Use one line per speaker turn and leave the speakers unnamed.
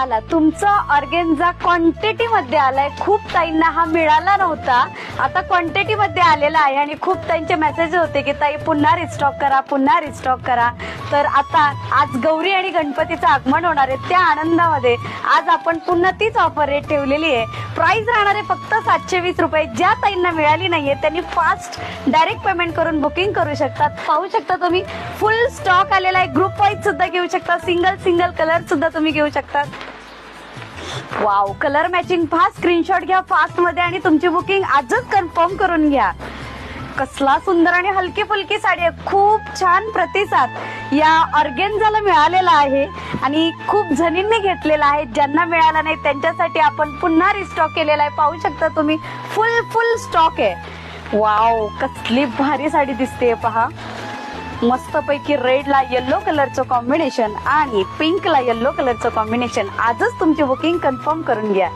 आला, तुमचा organza quantity मध्ये आलाय. खूप ताईंना हा मिळाला नव्हता, आता क्वांटिटी मध्ये आलेला आहे आणि खूप ताईंचे मेसेज होते की ताई पुन्हा रिस्टॉक करा, पुन्हा रिस्टॉक करा. तर आता आज गौरी आणि गणपतीचं आगमन होणार आहे, त्या आनंदामध्ये आज आपण पुन्हा तीच ऑफर रेट ठेवलेली आहे. प्राइस राहणार आहे फक्त 720 रुपये. ज्या ताईंना मिळाली नाहीये त्यांनी फास्ट डायरेक्ट पेमेंट करून बुकिंग करू शकतात. पाहू शकता तुम्ही फुल स्टॉक आलेला आहे. ग्रुप वाईज सुद्धा घेऊ शकता, सिंगल कलर सुद्धा तुम्ही घेऊ शकता. Wow, colour matching. Fast screenshot घ्या फास्ट मध्ये आणि तुमची बुकिंग आजच कन्फर्म करून घ्या. कसला सुंदर आणि हलकी फुलकी साडी आहे. खूप छान प्रतिसाद या ऑर्गेन्झाला मिळालेला आहे आणि खूप जणींनी घेतलेला आहे. ज्यांना मिळाला नाही त्यांच्यासाठी आपण पुन्हा रिस्टॉक केलेला आहे. पाहू शकता तुम्ही फुल स्टॉक आहे. वाव, कसली भारी साडी दिसते पहा. मस्त पैकी रेडला येलो कलरचं कॉम्बिनेशन आणि पिंकला येलो कलरचं कॉम्बिनेशन. आजच तुमची बुकिंग कन्फर्म करून घ्या.